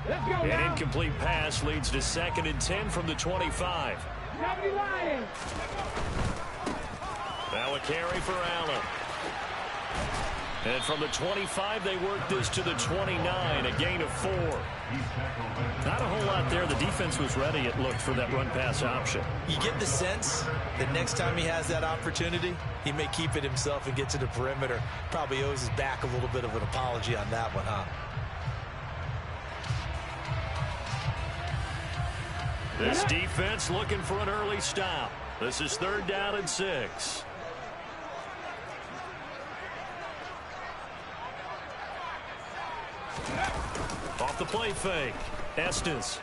An incomplete pass leads to 2nd and 10 from the 25. Now a carry for Allen. And from the 25, they work this to the 29, a gain of 4. Not a whole lot there. The defense was ready, it looked, for that run-pass option. You get the sense that next time he has that opportunity, he may keep it himself and get to the perimeter. Probably owes his back a little bit of an apology on that one, huh? This defense looking for an early stop. This is 3rd down and 6. Off the play fake. Estes.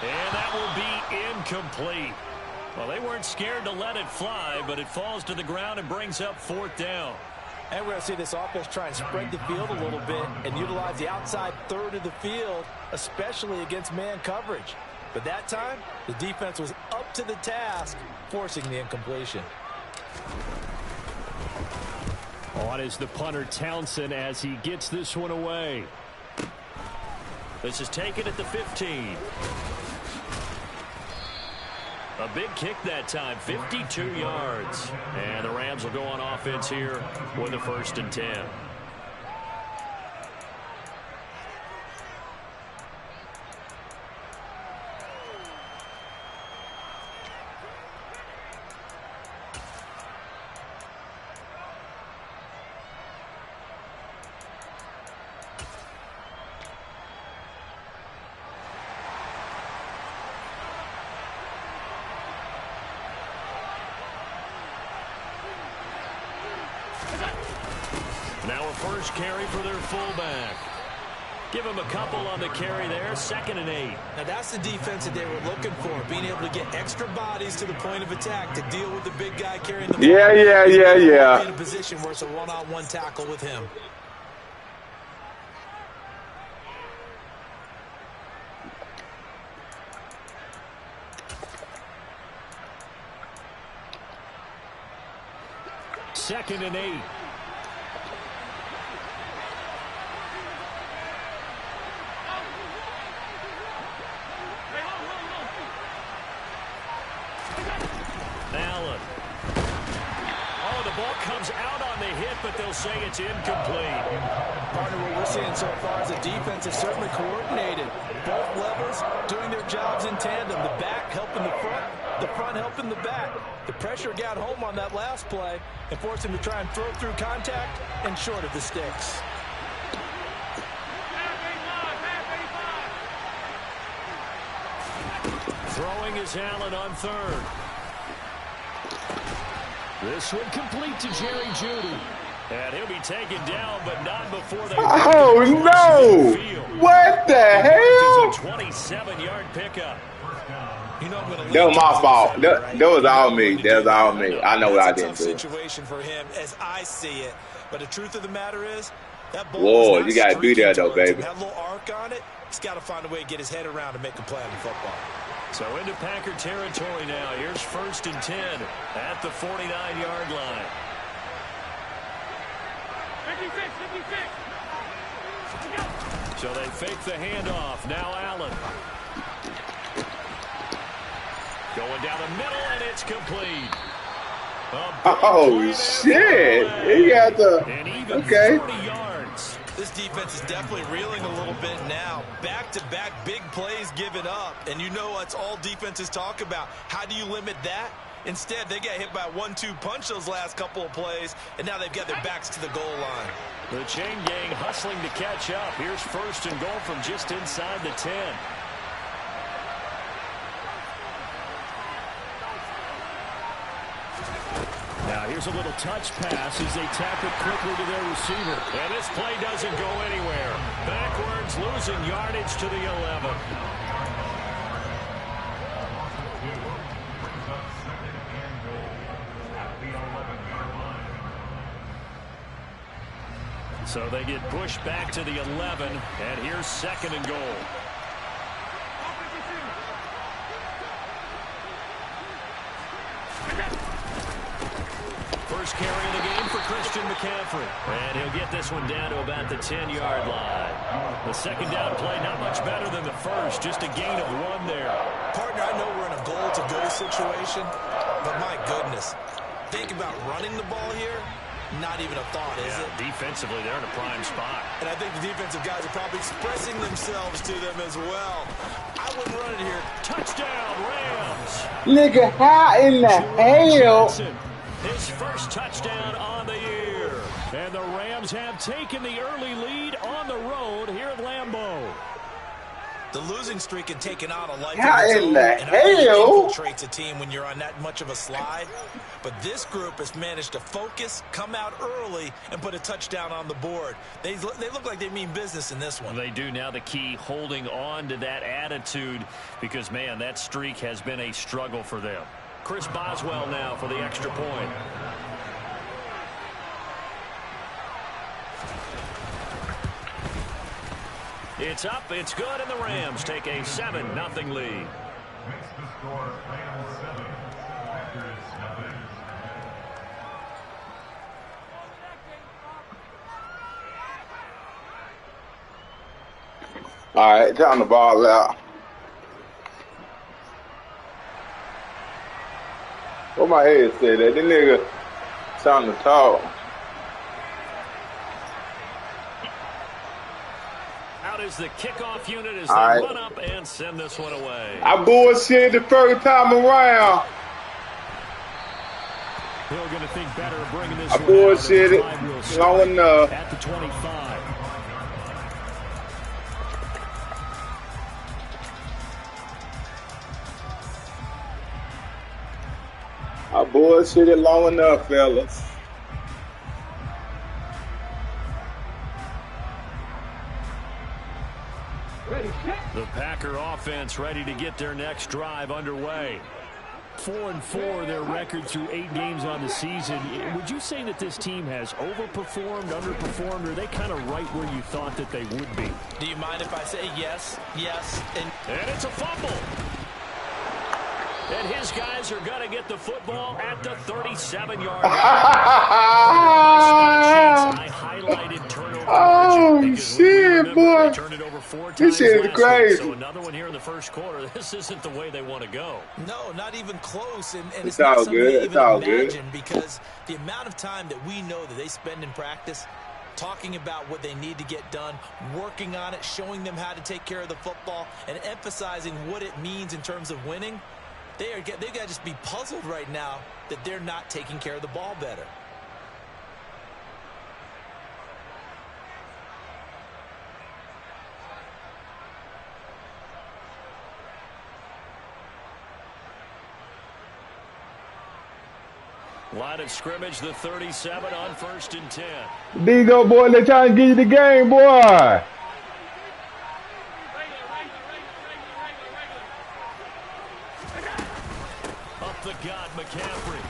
And that will be incomplete. Well, they weren't scared to let it fly, but it falls to the ground and brings up 4th down. And we're going to see this offense try and spread the field a little bit and utilize the outside third of the field, especially against man coverage. But that time, the defense was up to the task, forcing the incompletion. On is the punter Townsend as he gets this one away. This is taken at the 15. A big kick that time, 52 yards. And the Rams will go on offense here with a 1st and 10. Now a first carry for their fullback. Give him a couple on the carry there. 2nd and 8. Now that's the defense that they were looking for, being able to get extra bodies to the point of attack to deal with the big guy carrying the ball. Yeah. In a position where it's a one-on-one tackle with him. Second and 8. Allen. Oh, the ball comes out on the hit, but they'll say it's incomplete. Partner, what we're seeing so far is the defense is certainly coordinated. Both levels doing their jobs in tandem. The back helping the front helping the back. The pressure got home on that last play and forced him to try and throw through contact and short of the sticks. Throwing is Allen on 3rd. This one complete to Jerry Jeudy. And he'll be taken down, but not before they... Oh, no! What the hell? It's a 27-yard pickup. You know, that was my fault. That was all me. That was all me. I know what I did. Situation for him as I see it. But the truth of the matter is, that ball whoa, you got to be there, though, baby. That little arc on it, he's got to find a way to get his head around and make a play on the football. So into Packer territory now. Here's 1st and 10 at the 49-yard line. 56. So they fake the handoff. Now Allen. Going down the middle, and it's complete. Oh, shit. He got the... Okay. 40 yards. This defense is definitely reeling a little bit now. Back-to-back big plays given up. And you know that's all defenses talk about. How do you limit that? Instead, they got hit by a 1-2 punch those last couple of plays, and now they've got their backs to the goal line. The chain gang hustling to catch up. Here's 1st and goal from just inside the 10. Now here's a little touch pass as they tap it quickly to their receiver. And this play doesn't go anywhere. Backwards, losing yardage to the 11. So they get pushed back to the 11, and here's 2nd and goal. First carry of the game for Chris Christian McCaffrey. And he'll get this one down to about the 10-yard line. The second down play, not much better than the first, just a gain of 1 there. Partner, I know we're in a goal-to-go situation, but my goodness, think about running the ball here. Not even a thought, is it? Defensively, they're in a prime spot. And I think the defensive guys are probably expressing themselves to them as well. I wouldn't run it here. Touchdown, Rams. Nigga, how in the hell? His first touchdown on the year. And the Rams have taken the early lead on the road here at Lambeau. The losing streak had taken on a life How of its in own, the and I think it hell? infiltrates a team when you're on that much of a slide. But this group has managed to focus, come out early, and put a touchdown on the board. They look like they mean business in this one. They do. Now the key, holding on to that attitude, because, man, that streak has been a struggle for them. Chris Boswell now for the extra point. It's up, it's good, and the Rams take a 7-0 lead. All right, time the ball out. What my head said that? This nigga sound to talk. Out is the kickoff unit as All they right. run up and send this one away. I bullshit the first time around. Hill going to think better of bringing this I one bullshit out. it The drive will start long enough. at the 25. I bullshit it long enough, fellas. The Packer offense ready to get their next drive underway. 4-4 their record through 8 games on the season. Would you say that this team has overperformed, underperformed, or are they kind of right where you thought that they would be? Do you mind if I say yes, And it's a fumble. And his guys are going to get the football at the 37-yard line. I highlighted turnover Oh, margin because shit, remember, boy. they turned it over 4 times This shit is last crazy. week, so another one here in the first quarter. This isn't the way they want to go. No, not even close. And It's it's not all something good. to It's even all good. imagine, because the amount of time that we know that they spend in practice talking about what they need to get done, working on it, showing them how to take care of the football, and emphasizing what it means in terms of winning. They've got to just be puzzled right now that they're not taking care of the ball better. Line of scrimmage, the 37 on 1st and 10. These old boy, they trying to give you the game, boy. Up the gut, McCaffrey.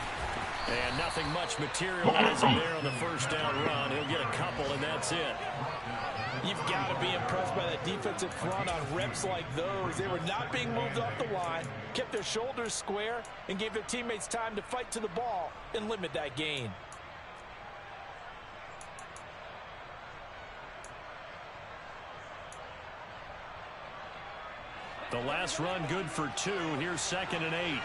And nothing much materializing there on the first down run. He'll get a couple, and that's it. You've got to be impressed by that defensive front on reps like those. They were not being moved off the line, kept their shoulders square, and gave their teammates time to fight to the ball and limit that gain. The last run good for 2. Here's 2nd and 8.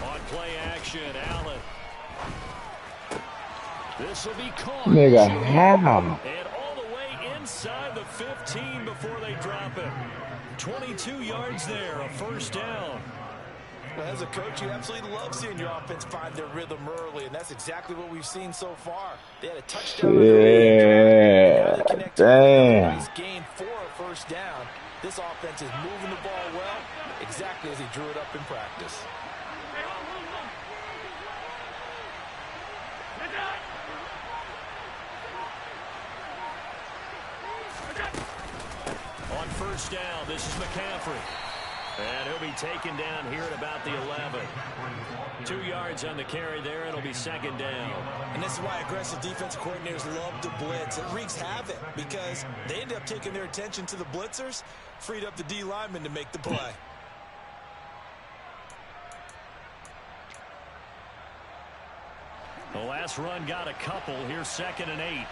On play action, Allen. This will be caught. Nigga, how? And all the way inside the 15 before they drop it. 22 yards there, a first down. As a coach, you absolutely love seeing your offense find their rhythm early, and that's exactly what we've seen so far. They had a touchdown. Yeah, damn. Nice gain for a first down. This offense is moving the ball well, exactly as he drew it up in practice. On first down, this is McCaffrey. And he'll be taken down here at about the 11. 2 yards on the carry there. It'll be 2nd down. And this is why aggressive defensive coordinators love to blitz. It wreaks havoc because they end up taking their attention to the blitzers, freed up the D lineman to make the play. The last run got a couple. Here's 2nd and 8.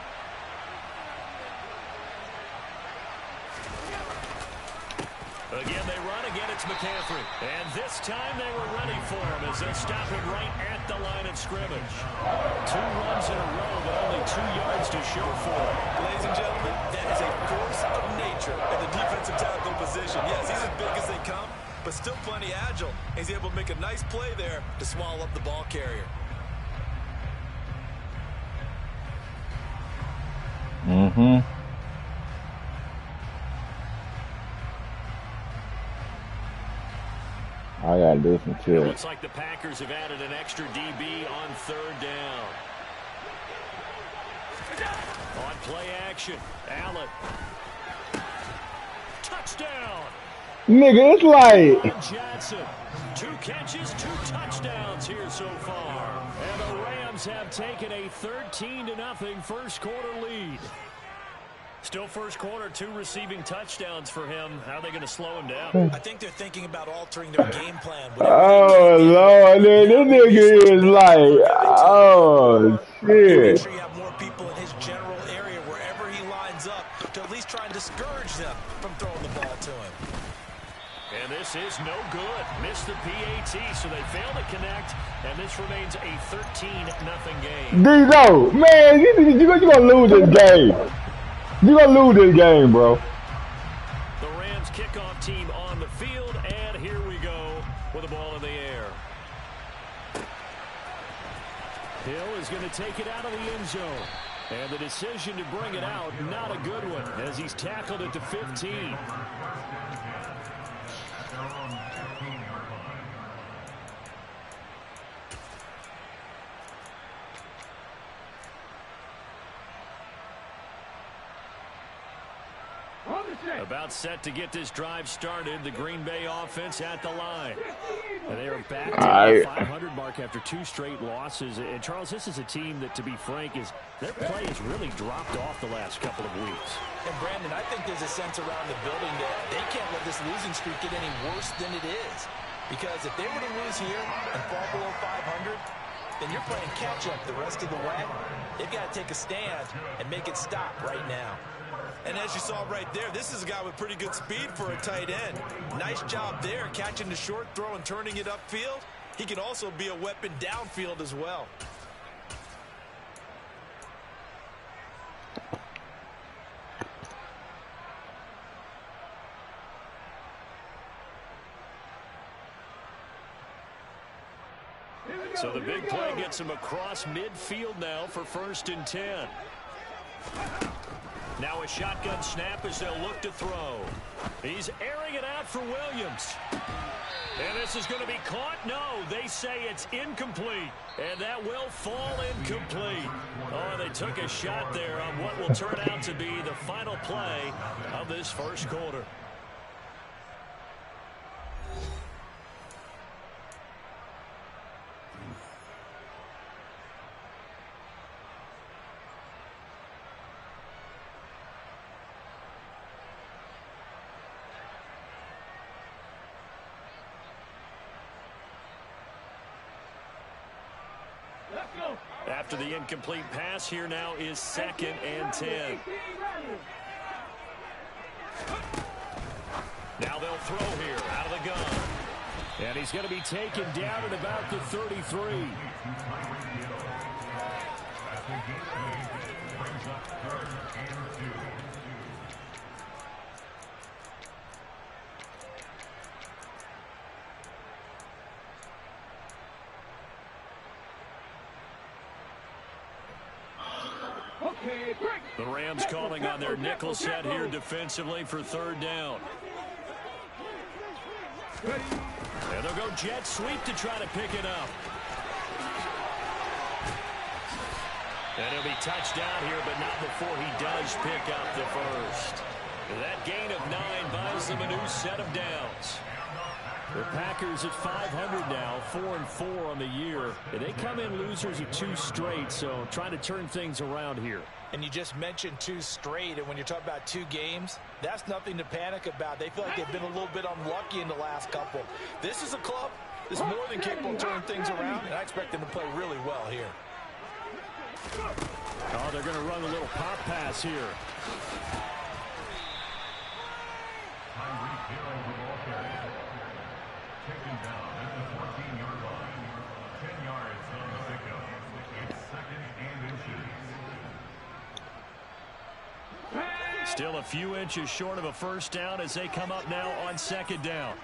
Again, they run. Again, it's McCaffrey. And this time they were ready for him as they stop him right at the line of scrimmage. 2 runs in a row, but only 2 yards to show for it. Ladies and gentlemen, that is a force of nature at the defensive tackle position. Yes, he's as big as they come, but still plenty agile. He's able to make a nice play there to swallow up the ball carrier. Mm-hmm. I gotta do some shit. It looks like the Packers have added an extra DB on 3rd down. On play action, Allen. Touchdown. Nigga, it's like Johnson. 2 catches, 2 touchdowns here so far. And the Rams have taken a 13-0 first quarter lead. Still first quarter, 2 receiving touchdowns for him. How are they going to slow him down? I think they're thinking about altering their game plan. oh, Lord, this nigga is like, oh, Make shit. sure you have more people in his general area wherever he lines up to at least try and discourage them from throwing the ball to him. And this is no good. Missed the PAT, so they fail to connect, and this remains a 13-0 game. Dino, man, you're going to lose this game. You're going to lose this game, bro. The Rams kickoff team on the field, and here we go with the ball in the air. Hill is going to take it out of the end zone. And the decision to bring it out, not a good one, as he's tackled at the 15. About set to get this drive started. The Green Bay offense at the line. And they are back to the 500 mark after 2 straight losses. And, Charles, this is a team that, to be frank, their play has really dropped off the last couple of weeks. And, Brandon, I think there's a sense around the building that they can't let this losing streak get any worse than it is. Because if they were to lose here and fall below 500, then you're playing catch-up the rest of the way. They've got to take a stand and make it stop right now. And as you saw right there, this is a guy with pretty good speed for a tight end. Nice job there, catching the short throw and turning it upfield. He can also be a weapon downfield as well. So the big play gets him across midfield now for 1st and 10. Now a shotgun snap as they'll look to throw. He's airing it out for Williams. And this is going to be caught. No, they say it's incomplete. And that will fall incomplete. Oh, they took a shot there on what will turn out to be the final play of this first quarter. After the incomplete pass, here now is 2nd and 10. Now they'll throw here out of the gun. And he's going to be taken down at about the 33. The Rams calling on their nickel set here defensively for 3rd down. And they'll go jet sweep to try to pick it up. And he'll be touched down here, but not before he does pick up the first. That gain of 9 buys them a new set of downs. The Packers at 500 now, 4-4 on the year. And they come in losers of 2 straight, so trying to turn things around here. And you just mentioned 2 straight, and when you're talking about 2 games, that's nothing to panic about. They feel like they've been a little bit unlucky in the last couple. This is a club that's more than capable of turning things around, and I expect them to play really well here. Oh, they're going to run a little pop pass here. Taken down at the 14-yard line. 10 yards on the pickup. It's 2nd and inches. Still a few inches short of a first down as they come up now on 2nd down.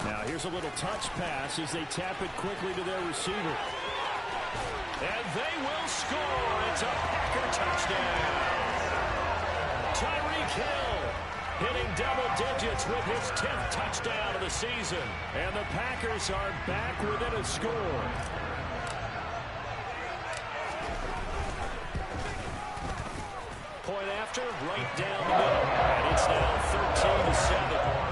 Now here's a little touch pass as they tap it quickly to their receiver. And they will score. It's a Packer touchdown. Tyreek Hill hitting double digits with his 10th touchdown of the season. And the Packers are back within a score. Point after, right down the middle. And it's now 13-7.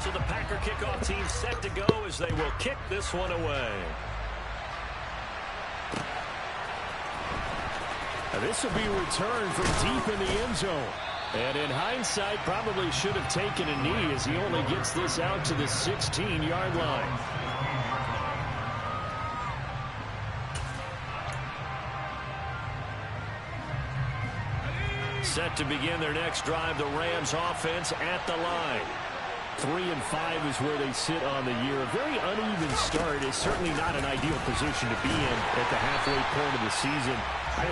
So the Packer kickoff team set to go as they will kick this one away. Now this will be returned from deep in the end zone. And in hindsight, probably should have taken a knee as he only gets this out to the 16-yard line. Set to begin their next drive, the Rams offense at the line. 3-5 is where they sit on the year. A very uneven start is certainly not an ideal position to be in at the halfway point of the season.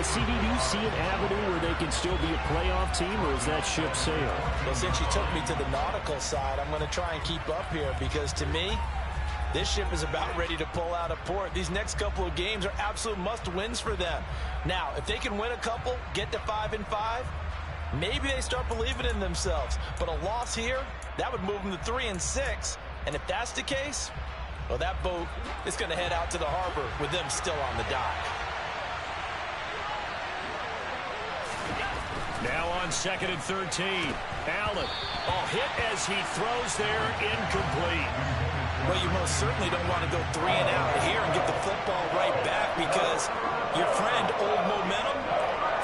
CD, do you see an avenue where they can still be a playoff team, or is that ship sailed? Well, since you took me to the nautical side, I'm going to try and keep up here because to me, this ship is about ready to pull out of port. These next couple of games are absolute must-wins for them. Now, if they can win a couple, get to 5-5, maybe they start believing in themselves. But a loss here, that would move them to 3-6. And if that's the case, well, that boat is going to head out to the harbor with them still on the dock. Now on 2nd and 13. Allen, hit as he throws there, incomplete. Well, you most certainly don't want to go 3 and out here and get the football right back because your friend, Old Momentum,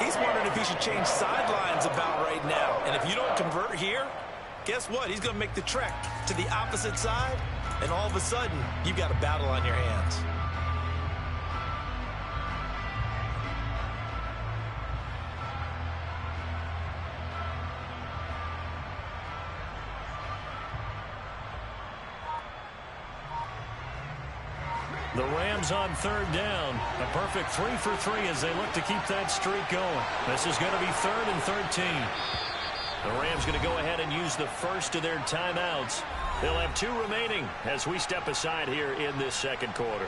he's wondering if he should change sidelines about right now. And if you don't convert here, guess what? He's going to make the trek to the opposite side, and all of a sudden, you've got a battle on your hands. The Rams on 3rd down. A perfect 3 for 3 as they look to keep that streak going. This is going to be 3rd and 13. The Rams going to go ahead and use the first of their timeouts. They'll have 2 remaining as we step aside here in this 2nd quarter.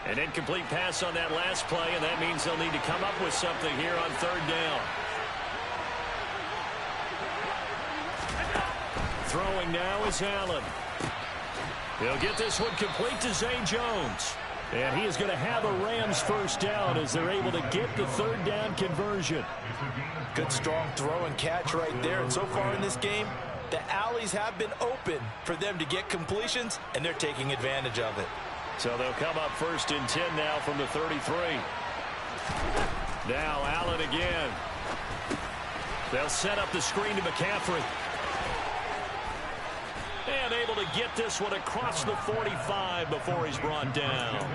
An incomplete pass on that last play, and that means they'll need to come up with something here on 3rd down. Throwing now is Allen. He'll get this one complete to Zay Jones. And he is going to have a Rams first down as they're able to get the 3rd down conversion. Good strong throw and catch right there. And so far in this game, the alleys have been open for them to get completions, and they're taking advantage of it. So they'll come up 1st and 10 now from the 33. Now Allen again. They'll set up the screen to McCaffrey. And able to get this one across the 45 before he's brought down.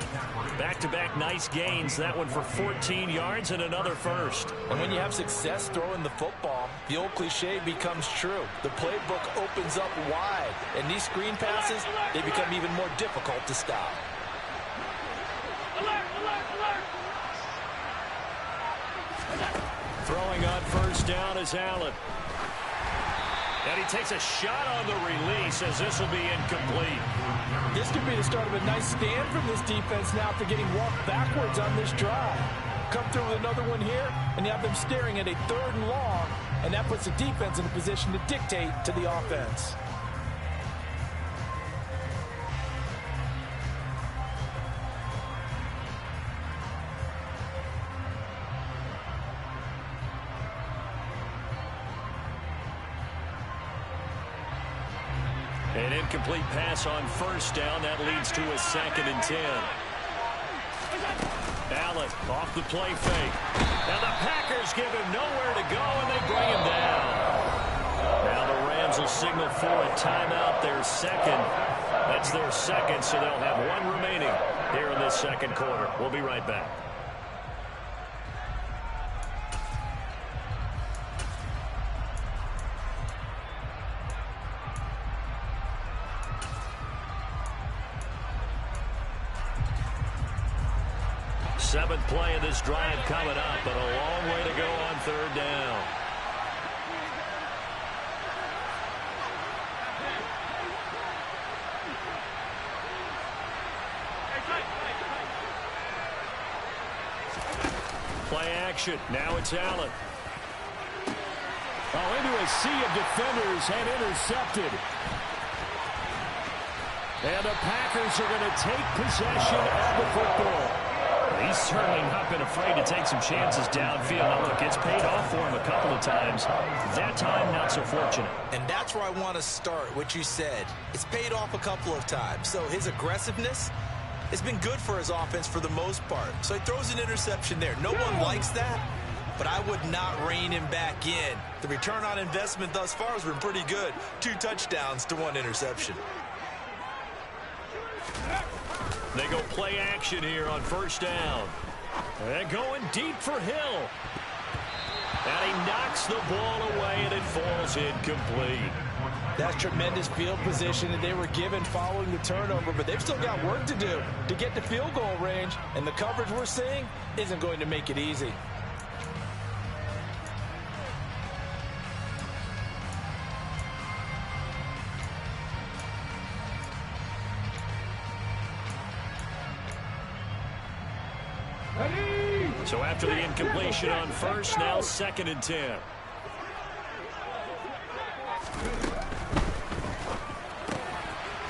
Back-to-back nice gains. That one for 14 yards and another first. And when you have success throwing the football, the old cliche becomes true. The playbook opens up wide. And these screen passes, they become even more difficult to stop. Throwing on 1st down is Allen. And he takes a shot on the release as this will be incomplete. This could be the start of a nice stand from this defense now after getting walked backwards on this drive. Come through with another one here, and you have them staring at a 3rd and long, and that puts the defense in a position to dictate to the offense. An incomplete pass on first down. That leads to a 2nd and 10. Allen off the play fake. Now the Packers give him nowhere to go, and they bring him down. Now the Rams will signal for a timeout, their second. That's their second, so they'll have one remaining here in this second quarter. We'll be right back. Seventh play of this drive coming up, but a long way to go on 3rd down. Play action. Now it's Allen. Oh, into a sea of defenders and intercepted. And the Packers are going to take possession of the football. He's certainly not been afraid to take some chances downfield. Now, look, it's paid off for him a couple of times. That time, not so fortunate. And that's where I want to start, what you said. It's paid off a couple of times. So his aggressiveness has been good for his offense for the most part. So he throws an interception there. No one likes that, but I would not rein him back in. The return on investment thus far has been pretty good. 2 touchdowns to 1 interception. They go play action here on first down. They're going deep for Hill. And he knocks the ball away, and it falls incomplete. That's tremendous field position that they were given following the turnover, but they've still got work to do to get to field goal range, and the coverage we're seeing isn't going to make it easy. So after the incompletion on first, now 2nd and 10.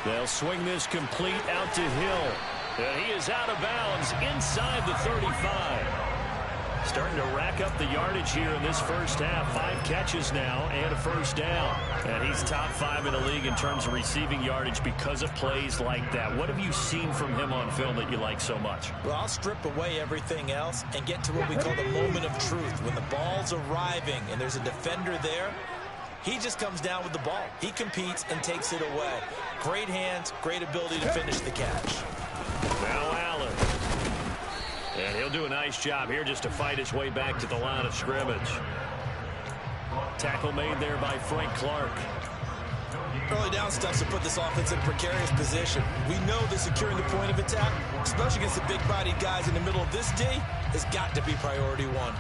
They'll swing this complete out to Hill. And he is out of bounds inside the 35. Starting to rack up the yardage here in this first half. 5 catches now and a first down. And he's top 5 in the league in terms of receiving yardage because of plays like that. What have you seen from him on film that you like so much? Well, I'll strip away everything else and get to what we call the moment of truth. When the ball's arriving and there's a defender there, he just comes down with the ball. He competes and takes it away. Great hands, great ability to finish the catch. Now Allen. And he'll do a nice job here just to fight his way back to the line of scrimmage. Tackle made there by Frank Clark. Early down stuff to put this offense in precarious position. We know that securing the point of attack, especially against the big-bodied guys in the middle of this D, has got to be priority 1.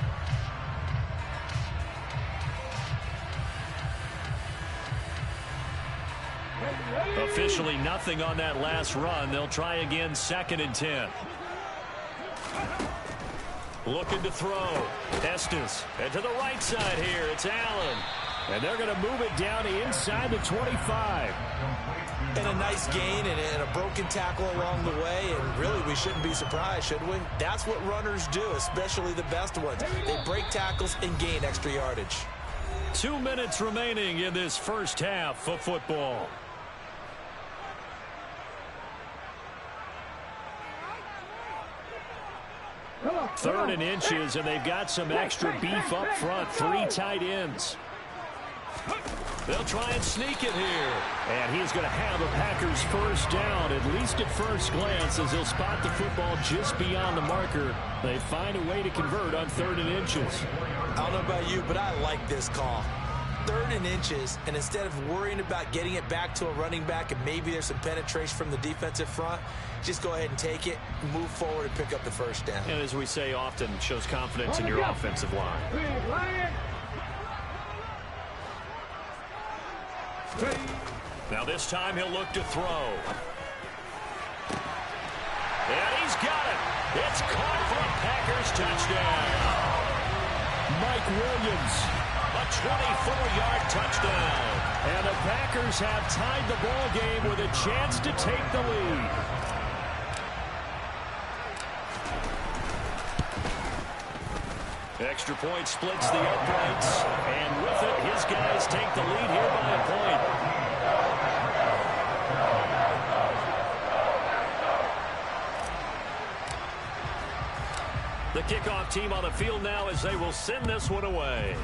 Officially nothing on that last run. They'll try again, 2nd and 10. Looking to throw. Estes. And to the right side here, it's Allen. And they're going to move it down inside the 25. And a nice gain and a broken tackle along the way. And really, we shouldn't be surprised, should we? That's what runners do, especially the best ones. They break tackles and gain extra yardage. 2 minutes remaining in this first half of football. Third and inches, and they've got some extra beef up front. 3 tight ends. They'll try and sneak it here. And he's going to have a Packers first down, at least at first glance, as he'll spot the football just beyond the marker. They find a way to convert on 3rd and inches. I don't know about you, but I like this call. 3rd and inches, and instead of worrying about getting it back to a running back and maybe there's some penetration from the defensive front, just go ahead and take it, move forward, and pick up the first down. And as we say often, shows confidence in your offensive line. Now this time he'll look to throw. And he's got it. It's caught for a Packers touchdown. Mike Williams, a 24-yard touchdown. And the Packers have tied the ball game with a chance to take the lead. Extra point splits the uprights, and with it, his guys take the lead here by a point. kickoff team on the field now as they will send this one away.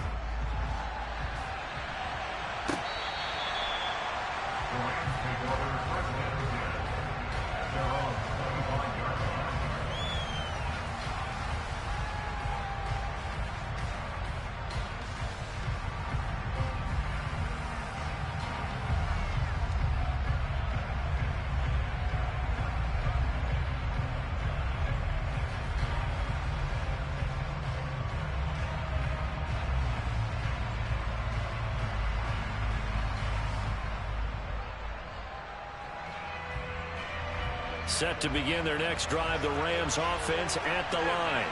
Set to begin their next drive, the Rams offense at the line.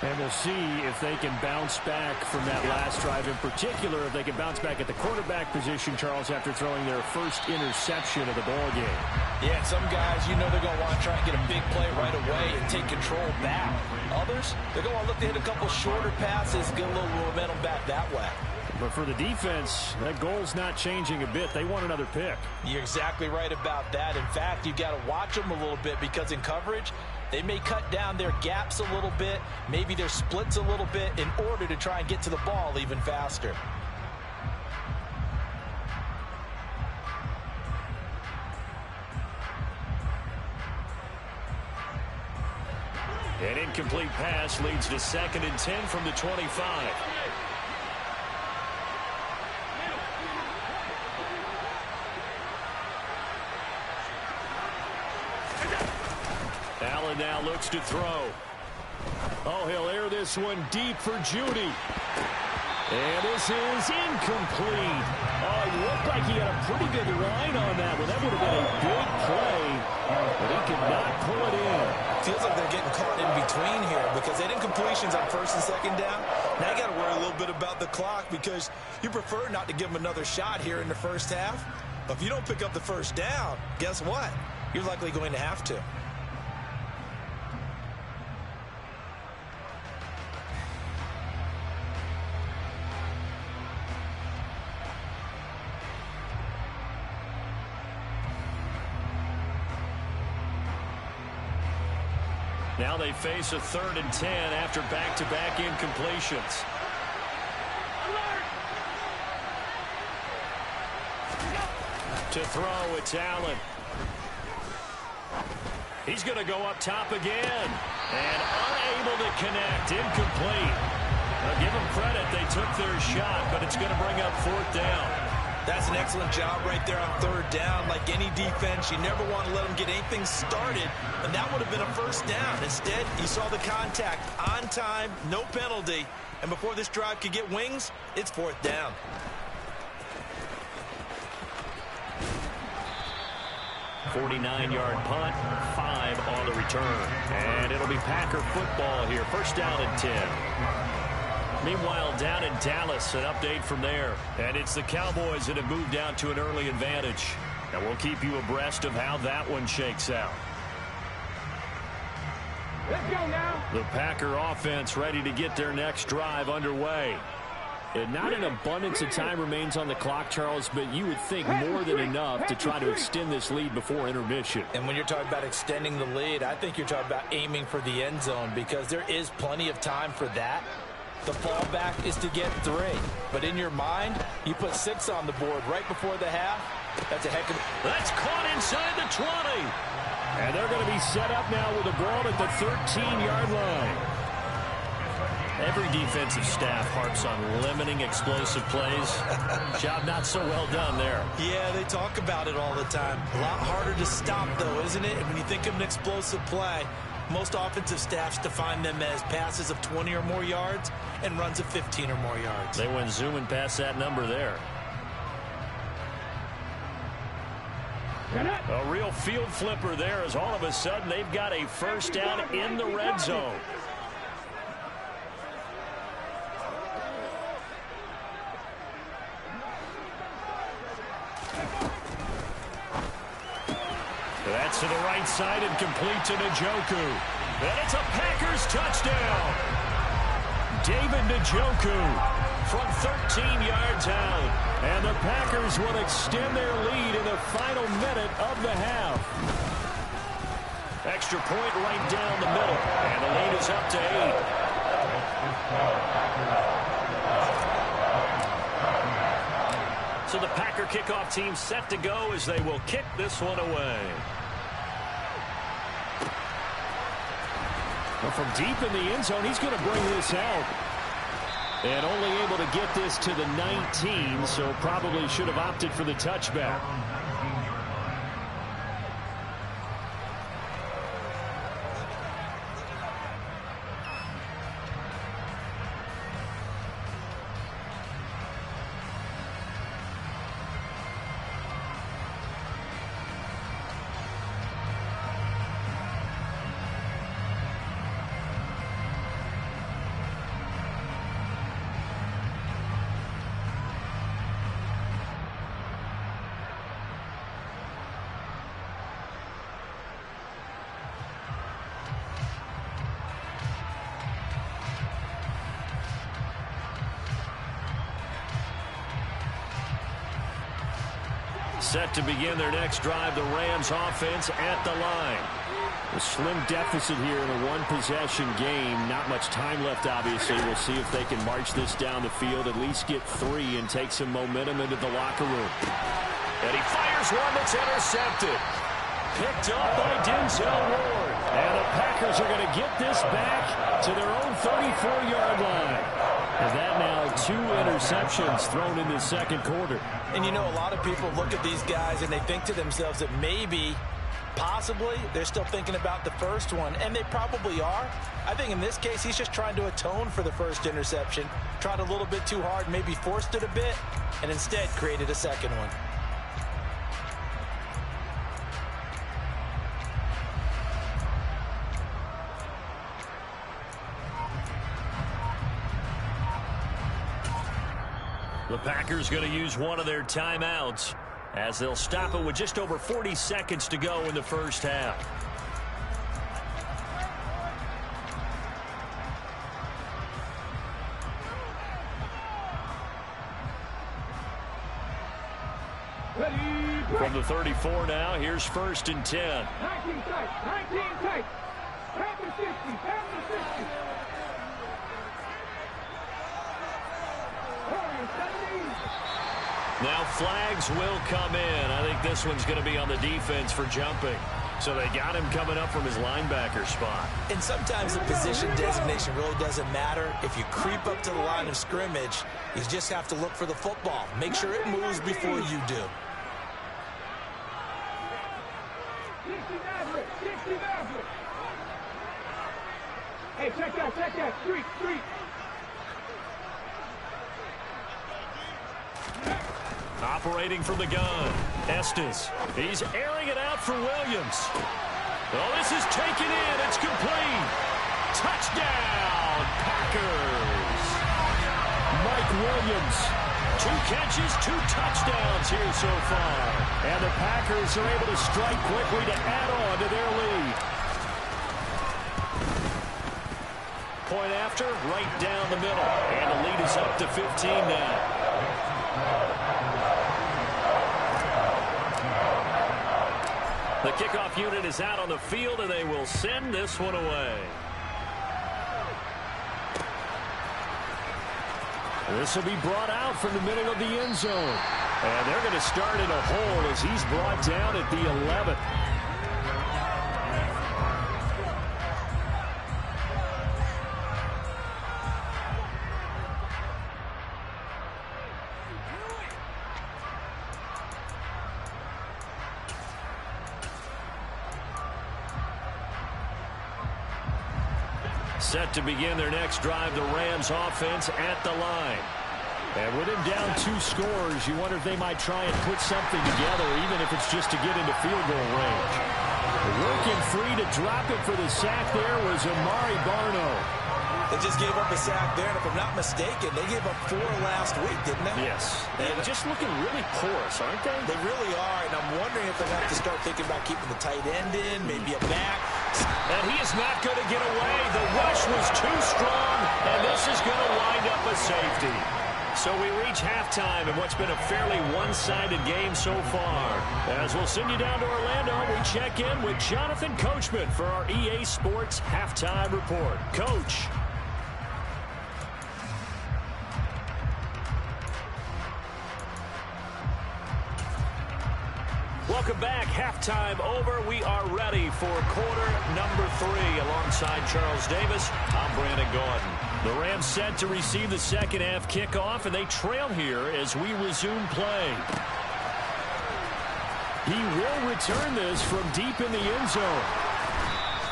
And we'll see if they can bounce back from that last drive, in particular if they can bounce back at the quarterback position, Charles, after throwing their first interception of the ball game. Yeah, some guys, you know they're going to want to try and get a big play right away and take control back. Others, they're going to look to hit a couple shorter passes, get a little momentum back that way. But for the defense, that goal's not changing a bit. They want another pick. You're exactly right about that. In fact, you've got to watch them a little bit because in coverage, they may cut down their gaps a little bit, maybe their splits a little bit in order to try and get to the ball even faster. An incomplete pass leads to 2nd and 10 from the 25. Allen now looks to throw. Oh, he'll air this one deep for Judy. And this is incomplete. Oh, it looked like he had a pretty good line on that one. That would have been a big play, but he could not pull it in. Feels like they're getting caught in between here because they did incompletions on 1st and 2nd down. Now you got to worry a little bit about the clock because you prefer not to give them another shot here in the first half. But if you don't pick up the first down, guess what? You're likely going to have to. Now they face a 3rd and 10 after back-to-back incompletions. To throw, it's Allen. He's going to go up top again. And unable to connect. Incomplete. Now give them credit. They took their shot, but it's going to bring up 4th down. That's an excellent job right there on 3rd down. Like any defense, you never want to let them get anything started, and that would have been a 1st down. Instead, you saw the contact on time, no penalty, and before this drive could get wings, it's 4th down. A 49-yard punt, 5 on the return. And it'll be Packer football here. 1st down and 10. Meanwhile, down in Dallas, an update from there. And it's the Cowboys that have moved down to an early advantage. And we'll keep you abreast of how that one shakes out. Let's go now. The Packer offense ready to get their next drive underway. And not an abundance of time remains on the clock, Charles, but you would think more than enough to try to extend this lead before intermission. And when you're talking about extending the lead, I think you're talking about aiming for the end zone because there is plenty of time for that. The fallback is to get 3. But in your mind, you put 6 on the board right before the half. That's a heck of... That's caught inside the 20. And they're going to be set up now with the ball at the 13-yard line. Every defensive staff harps on limiting explosive plays. Job not so well done there. Yeah, they talk about it all the time. A lot harder to stop, though, isn't it? And when you think of an explosive play, most offensive staffs define them as passes of 20 or more yards and runs of 15 or more yards. They went zooming past that number there. A real field flipper there as all of a sudden they've got a 1st down in the red zone. That's to the right side and complete to Njoku. And it's a Packers touchdown. David Njoku from 13 yards out. And the Packers will extend their lead in the final minute of the half. Extra point right down the middle. And the lead is up to 8. So the Packer kickoff team set to go as they will kick this one away. Well, from deep in the end zone, he's going to bring this out. And only able to get this to the 19, so probably should have opted for the touchback. Set to begin their next drive, the Rams offense at the line. A slim deficit here in a one-possession game. Not much time left, obviously. We'll see if they can march this down the field, at least get 3, and take some momentum into the locker room. And he fires one that's intercepted. Picked up by Denzel Ward. And the Packers are going to get this back to their own 34-yard line. And that now 2 interceptions thrown in the second quarter. And you know, a lot of people look at these guys and they think to themselves that maybe, possibly, they're still thinking about the first one. And they probably are. I think in this case, he's just trying to atone for the first interception. Tried a little bit too hard, maybe forced it a bit, and instead created a second one. The Packers going to use one of their timeouts as they'll stop it with just over 40 seconds to go in the first half. From the 34 now, here's 1st and 10. 19 tight. Pound the 60. Now flags will come in. I think this one's going to be on the defense for jumping. So they got him coming up from his linebacker spot. And sometimes the position designation really doesn't matter. If you creep up to the line of scrimmage, you just have to look for the football. Make sure it moves before you do. 60. Hey, check that. Street. Operating from the gun, Estes. He's airing it out for Williams. Oh, this is taken in. It's complete. Touchdown, Packers. Mike Williams. 2 catches, 2 touchdowns here so far. And the Packers are able to strike quickly to add on to their lead. Point after, right down the middle. And the lead is up to 15 now. The kickoff unit is out on the field, and they will send this one away. This will be brought out from the middle of the end zone. And they're going to start in a hole as he's brought down at the 11. Set to begin their next drive, the Rams offense at the line. And with him down 2 scores, you wonder if they might try and put something together, even if it's just to get into field goal range. Working free to drop it for the sack there was Amari Barno. They just gave up a sack there, and if I'm not mistaken, they gave up 4 last week, didn't they? Yes. And just looking really porous, aren't they? They really are, and I'm wondering if they're going to have to start thinking about keeping the tight end in, maybe a back. And he is not going to get away. The rush was too strong, and this is going to wind up a safety. So we reach halftime in what's been a fairly one-sided game so far. As we'll send you down to Orlando, we check in with Jonathan Coachman for our EA Sports Halftime Report. Coach. Welcome back. Halftime over. We are ready for quarter number 3. Alongside Charles Davis, I'm Brandon Gordon. The Rams set to receive the second half kickoff, and they trail here as we resume play. He will return this from deep in the end zone.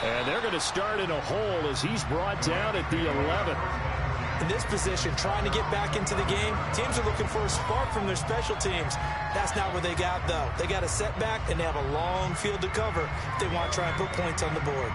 And they're going to start in a hole as he's brought down at the 11. In this position, trying to get back into the game, teams are looking for a spark from their special teams. That's not what they got, though. They got a setback, and they have a long field to cover if they want to try and put points on the board.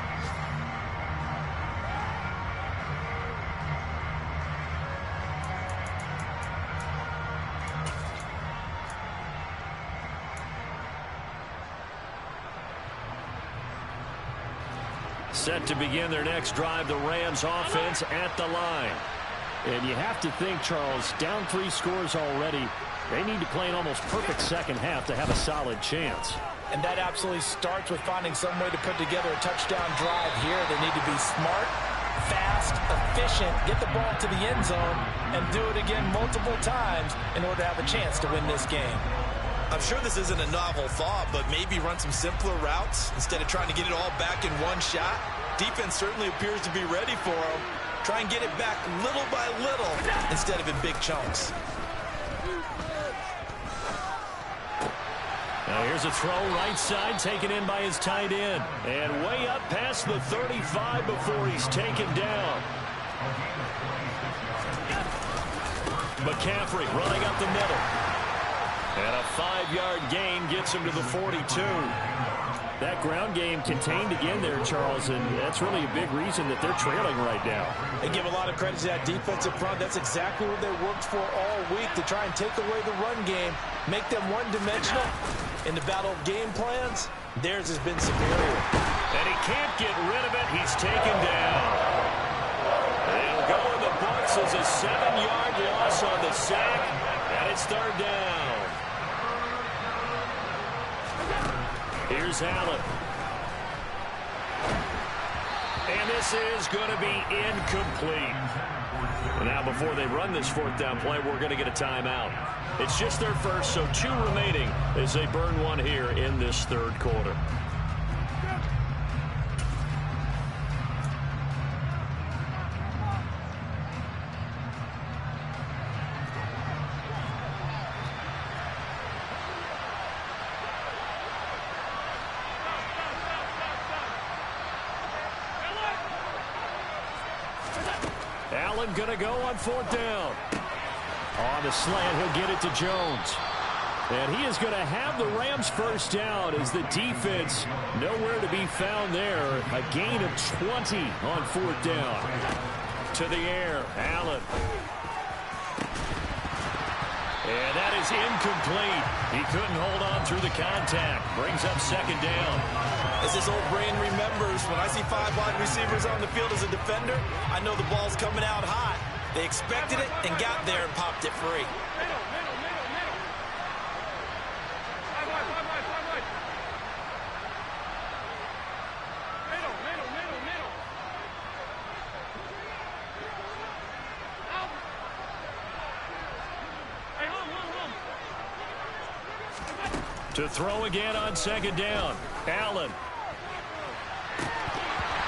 Set to begin their next drive, the Rams offense at the line. And you have to think, Charles, down 3 scores already. They need to play an almost perfect second half to have a solid chance. And that absolutely starts with finding some way to put together a touchdown drive here. They need to be smart, fast, efficient, get the ball to the end zone, and do it again multiple times in order to have a chance to win this game. I'm sure this isn't a novel thought, but maybe run some simpler routes instead of trying to get it all back in one shot. Defense certainly appears to be ready for them. Try and get it back little by little instead of in big chunks. Now here's a throw right side taken in by his tight end. And way up past the 35 before he's taken down. McCaffrey running up the middle. And a 5-yard gain gets him to the 42. That ground game contained again there, Charles, and that's really a big reason that they're trailing right now. They give a lot of credit to that defensive front. That's exactly what they worked for all week, to try and take away the run game, make them one-dimensional. In the battle of game plans, theirs has been superior. And he can't get rid of it. He's taken down. They'll go in the books as a 7-yard loss on the sack, and it's third down. Here's Allen. And this is going to be incomplete. Now, before they run this 4th down play, we're going to get a timeout. It's just their first, so 2 remaining as they burn one here in this 3rd quarter. Allen going to go on 4th down. On the slant, he'll get it to Jones. And he is going to have the Rams first down as the defense nowhere to be found there. A gain of 20 on 4th down. To the air, Allen. And that is incomplete. He couldn't hold on through the contact. Brings up 2nd down. As this old brain remembers, when I see 5 wide receivers on the field as a defender, I know the ball's coming out hot. They expected it and got there and popped it free. To throw again on 2nd down. Allen.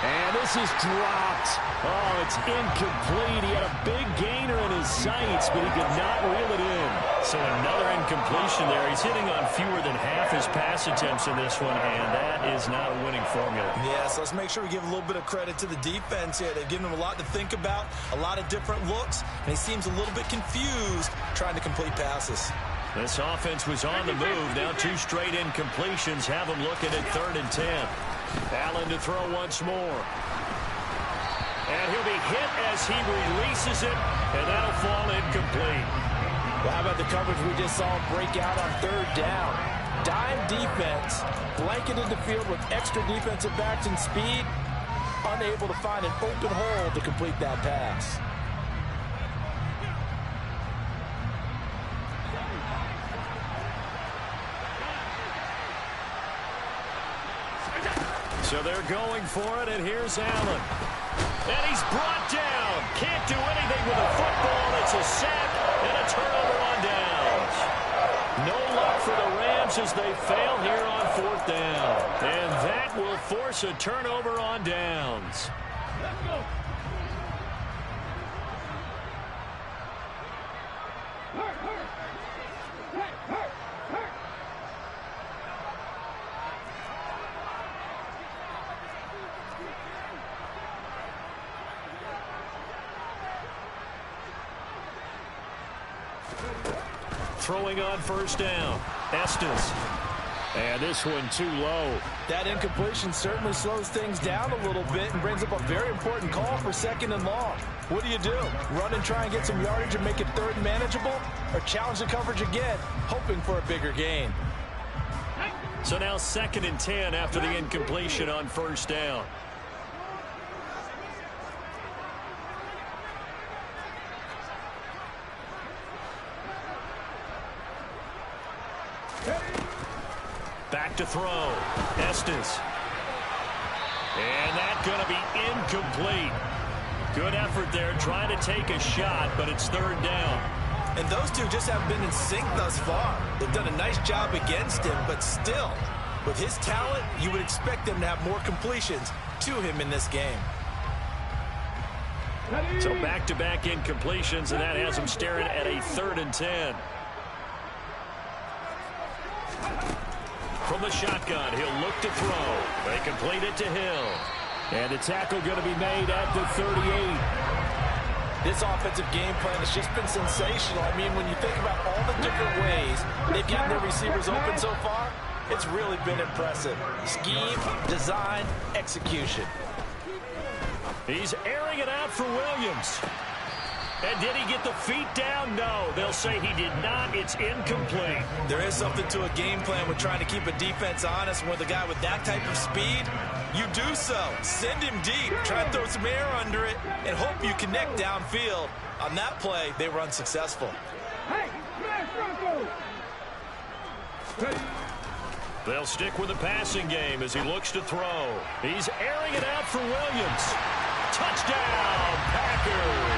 And this is dropped. Oh, it's incomplete. He had a big gainer in his sights, but he could not reel it in. So another incompletion there. He's hitting on fewer than half his pass attempts in this one, and that is not a winning formula. Yeah, so let's make sure we give a little bit of credit to the defense here. They've given him a lot to think about, a lot of different looks, and he seems a little bit confused trying to complete passes. This offense was on the move. Now 2 straight incompletions have them looking at 3rd and 10. Allen to throw once more. And he'll be hit as he releases it, and that'll fall incomplete. Well, how about the coverage we just saw break out on 3rd down? Dime defense, blanketed the field with extra defensive backs and speed, unable to find an open hole to complete that pass. So they're going for it, and here's Allen. And he's brought down. Can't do anything with a football. It's a sack and a turnover on downs. No luck for the Rams as they fail here on 4th down. And that will force a turnover on downs. Let's go. Hurt, hurt. Hurt, hurt, hurt. Throwing on 1st down. Estes. And this one too low. That incompletion certainly slows things down a little bit and brings up a very important call for 2nd and long. What do? Run and try and get some yardage and make it 3rd and manageable? Or challenge the coverage again, hoping for a bigger gain? So now 2nd and 10 after the incompletion on 1st down. Back to throw. Estes. And that's going to be incomplete. Good effort there trying to take a shot, but it's 3rd down. And those two just haven't been in sync thus far. They've done a nice job against him, but still, with his talent, you would expect them to have more completions to him in this game. So back-to-back incompletions, and that has him staring at a 3rd and 10. From the shotgun, he'll look to throw. They complete it to Hill. And the tackle going to be made at the 38. This offensive game plan has just been sensational. I mean, when you think about all the different ways they've gotten their receivers open so far, it's really been impressive. Scheme, design, execution. He's airing it out for Williams. And did he get the feet down? No. They'll say he did not. It's incomplete. There is something to a game plan with trying to keep a defense honest. With a guy with that type of speed, you do so. Send him deep. Try and throw some air under it and hope you connect downfield. On that play, they were unsuccessful. Hey, smash Bronco. Ready. They'll stick with the passing game as he looks to throw. He's airing it out for Williams. Touchdown, Packers.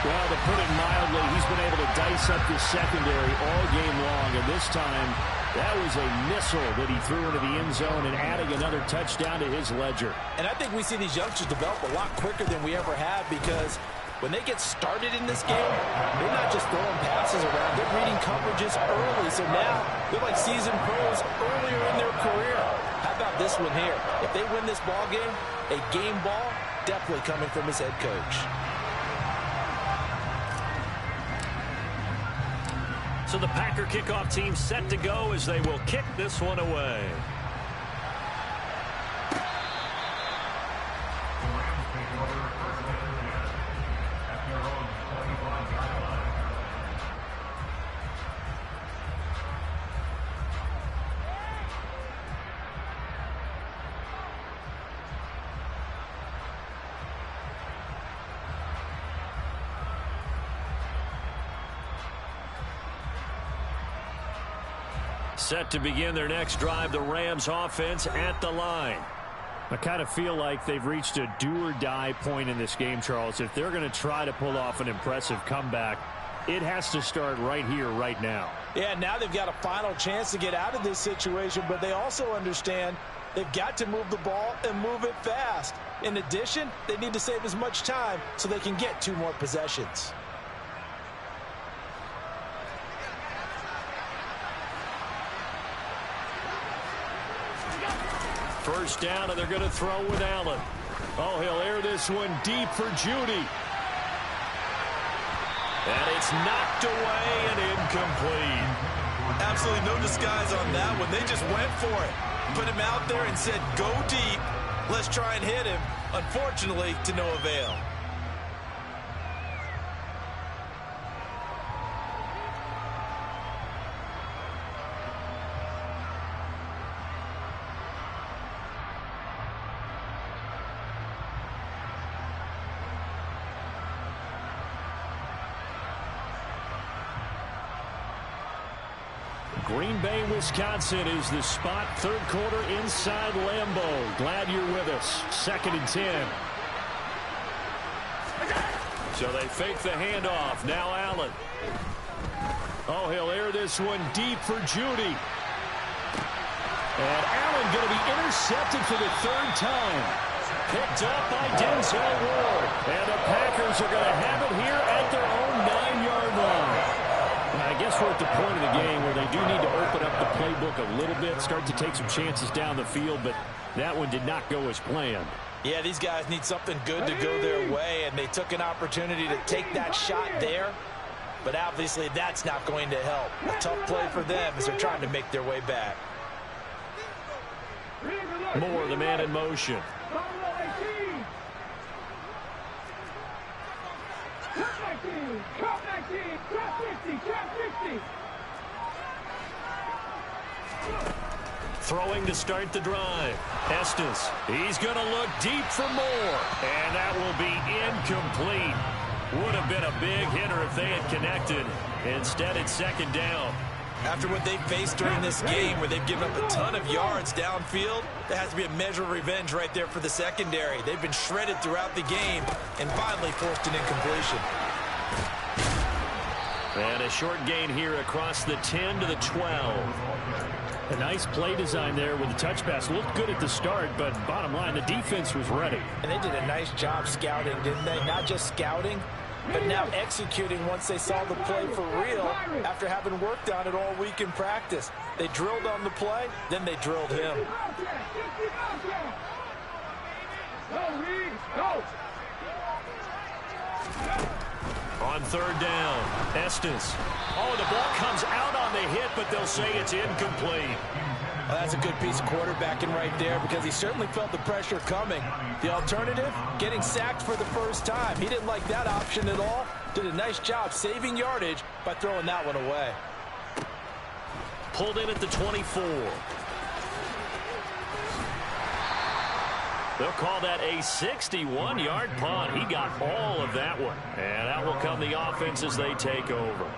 Well, to put it mildly, he's been able to dice up the secondary all game long. And this time, that was a missile that he threw into the end zone and adding another touchdown to his ledger. And I think we see these youngsters develop a lot quicker than we ever have because when they get started in this game, they're not just throwing passes around. They're reading coverages early. So now they're like seasoned pros earlier in their career. How about this one here? If they win this ball game, a game ball definitely coming from his head coach. So the Packer kickoff team set to go as they will kick this one away. The Rams take over 1st and 10 at their own 25-yard line. Set to begin their next drive, the Rams offense at the line. I kind of feel like they've reached a do-or-die point in this game, Charles. If they're going to try to pull off an impressive comeback, it has to start right here, right now. Yeah, now they've got a final chance to get out of this situation, but they also understand they've got to move the ball and move it fast. In addition, they need to save as much time so they can get 2 more possessions. First down, and they're going to throw with Allen. Oh, he'll air this one deep for Judy. And it's knocked away and incomplete. Absolutely no disguise on that one. They just went for it. Put him out there and said, go deep. Let's try and hit him. Unfortunately, to no avail. Green Bay, Wisconsin is the spot. Third quarter inside Lambeau. Glad you're with us. 2nd and 10. So they fake the handoff. Now Allen. Oh, he'll air this one deep for Judy. And Allen going to be intercepted for the 3rd time. Picked up by Denzel Ward. And the Packers are going to have it here at their own 9-yard line. I guess we're at the point of the game where they do need to open up the playbook a little bit, start to take some chances down the field, but that one did not go as planned. Yeah, these guys need something good to go their way, and they took an opportunity to take that shot there, but obviously that's not going to help. A tough play for them as they're trying to make their way back. Moore, the man in motion. Throwing to start the drive. Estes, he's going to look deep for Moore. And that will be incomplete. Would have been a big hitter if they had connected. Instead, it's 2nd down. After what they faced during this game where they've given up a ton of yards downfield, there has to be a measure of revenge right there for the secondary. They've been shredded throughout the game and finally forced an incompletion. And a short gain here across the 10 to the 12. A nice play design there with the touch pass. Looked good at the start, but bottom line, the defense was ready. And they did a nice job scouting, didn't they? Not just scouting, but now executing once they saw the play for real after having worked on it all week in practice. They drilled on the play, then they drilled him. On 3rd down, Estes. Oh, the ball comes out on the hit, but they'll say it's incomplete. Well, that's a good piece of quarterbacking right there because he certainly felt the pressure coming. The alternative, getting sacked for the first time. He didn't like that option at all. Did a nice job saving yardage by throwing that one away. Pulled in at the 24. They'll call that a 61-yard punt. He got all of that one. And out will come the offense as they take over.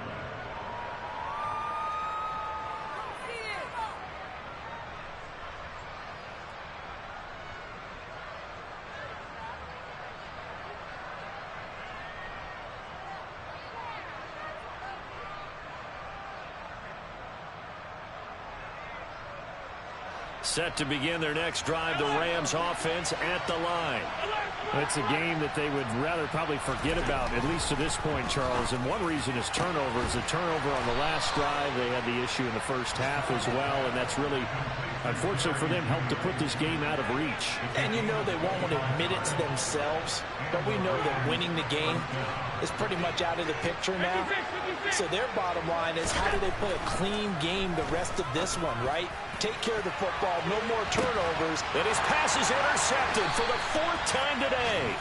Set to begin their next drive, the Rams offense at the line. It's a game that they would rather probably forget about, at least to this point, Charles. And one reason is turnovers. A turnover on the last drive. They had the issue in the first half as well, and that's really, unfortunately for them, helped to put this game out of reach. And you know they won't want to admit it to themselves, but we know that winning the game is pretty much out of the picture now. So their bottom line is, how do they play a clean game the rest of this one, right? Take care of the football, no more turnovers. And his pass is intercepted for the 4th time today.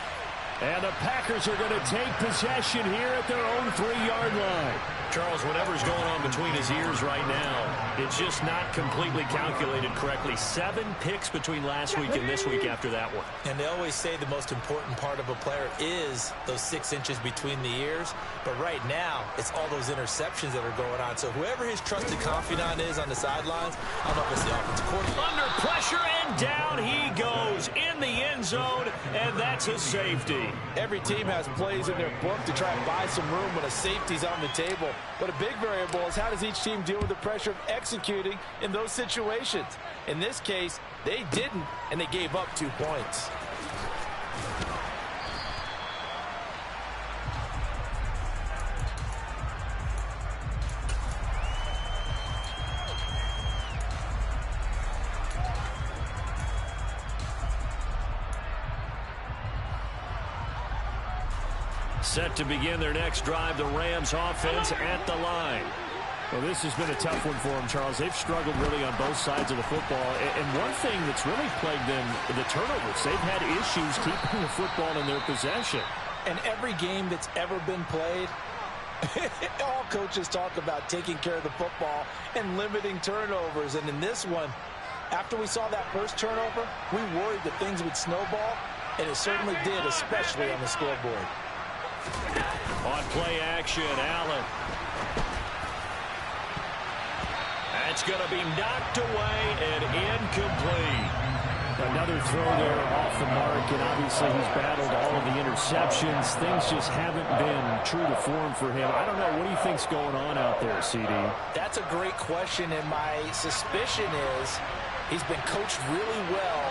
And the Packers are going to take possession here at their own 3-yard line. Charles, whatever's going on between his ears right now, it's just not completely calculated correctly. 7 picks between last week and this week after that one. And they always say the most important part of a player is those 6 inches between the ears. But right now, it's all those interceptions that are going on. So whoever his trusted confidant is on the sidelines, I don't know if it's the offensive coordinator. Under pressure, and down he goes in the end zone, and that's a safety. Every team has plays in their book to try and buy some room when a safety's on the table. But a big variable is, how does each team deal with the pressure of executing in those situations? In this case, they didn't, and they gave up 2 points. Set to begin their next drive, the Rams offense at the line. Well, this has been a tough one for them, Charles. They've struggled really on both sides of the football. And one thing that's really plagued them, the turnovers. They've had issues keeping the football in their possession. And every game that's ever been played, all coaches talk about taking care of the football and limiting turnovers. And in this one, after we saw that first turnover, we worried that things would snowball, and it certainly did, especially on the scoreboard. On play action, Allen. It's going to be knocked away and incomplete. Another throw there off the mark, and obviously he's battled all of the interceptions. Things just haven't been true to form for him. I don't know. What do you think's going on out there, CD? That's a great question, and my suspicion is he's been coached really well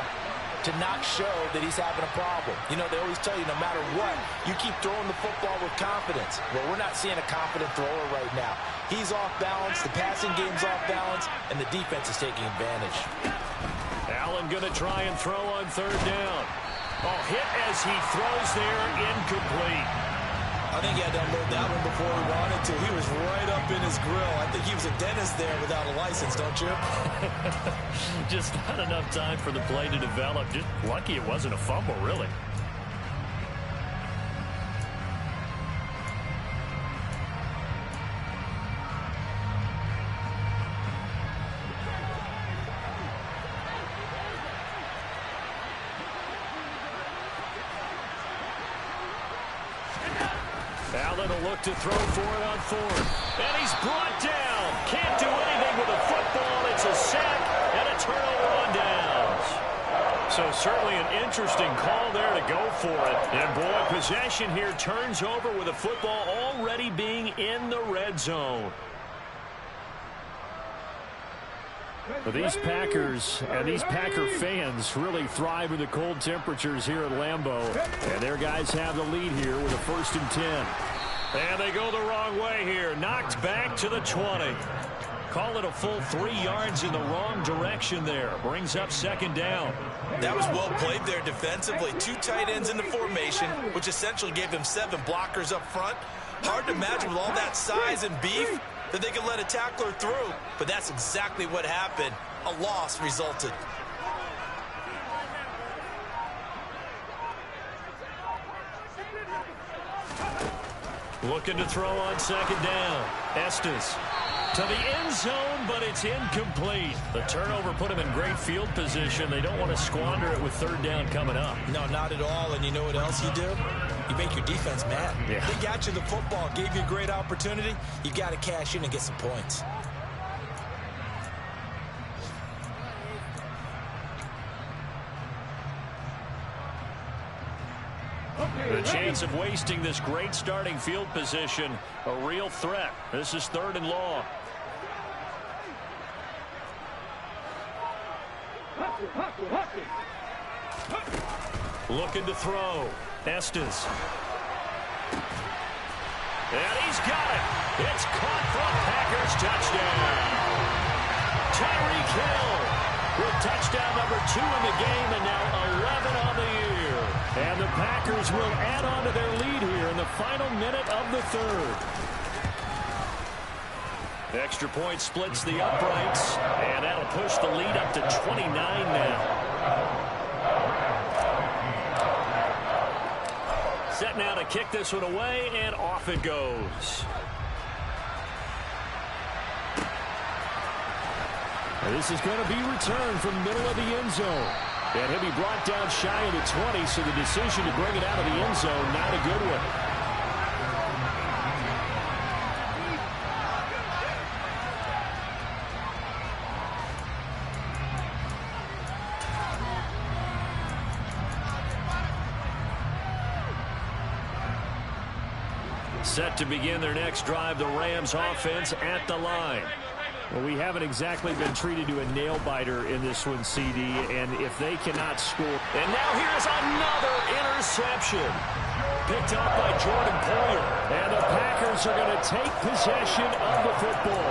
to not show that he's having a problem. You know, they always tell you no matter what, you keep throwing the football with confidence. Well, we're not seeing a confident thrower right now. He's off balance, the passing game's off balance, and the defense is taking advantage. Allen going to try and throw on third down. Oh, hit as he throws there, incomplete. I think he had to unload that one before he wanted to. He was right up in his grill. I think he was a dentist there without a license, don't you? Just not enough time for the play to develop. Just lucky it wasn't a fumble, really. Allen will look to throw for it on fourth. And he's brought down. Can't do anything with a football. It's a sack and a turnover on downs. So certainly an interesting call there to go for it. And boy, possession here turns over with a football already being in the red zone. But these Packers and these Packer fans really thrive in the cold temperatures here at Lambeau. And their guys have the lead here with a 1st and 10. And they go the wrong way here. Knocked back to the 20. Call it a full 3 yards in the wrong direction there. Brings up 2nd down. That was well played there defensively. 2 tight ends in the formation, which essentially gave them 7 blockers up front. Hard to imagine with all that size and beef that they could let a tackler through. But that's exactly what happened. A loss resulted. Looking to throw on 2nd down. Estes to the end zone, but it's incomplete. The turnover put him in great field position. They don't want to squander it with 3rd down coming up. No, not at all. And you know what else you do? You make your defense mad. Yeah. They got you the football, gave you a great opportunity. You got to cash in and get some points. The chance of wasting this great starting field position, a real threat. This is 3rd and long. Looking to throw. Estes. And he's got it. It's caught for a Packers touchdown. Tyreek Hill with touchdown number 2 in the game and now 11 on the year. And the Packers will add on to their lead here in the final minute of the 3rd. Extra point splits the uprights, and that'll push the lead up to 29 now. Set now to kick this one away, and off it goes. And this is going to be returned from the middle of the end zone. And he'll be brought down shy of the 20, so the decision to bring it out of the end zone, not a good one. Set to begin their next drive, the Rams offense at the line. Well, we haven't exactly been treated to a nail-biter in this one, CD, and if they cannot score... And now here's another interception. Picked up by Jordan Poyer. And the Packers are going to take possession of the football.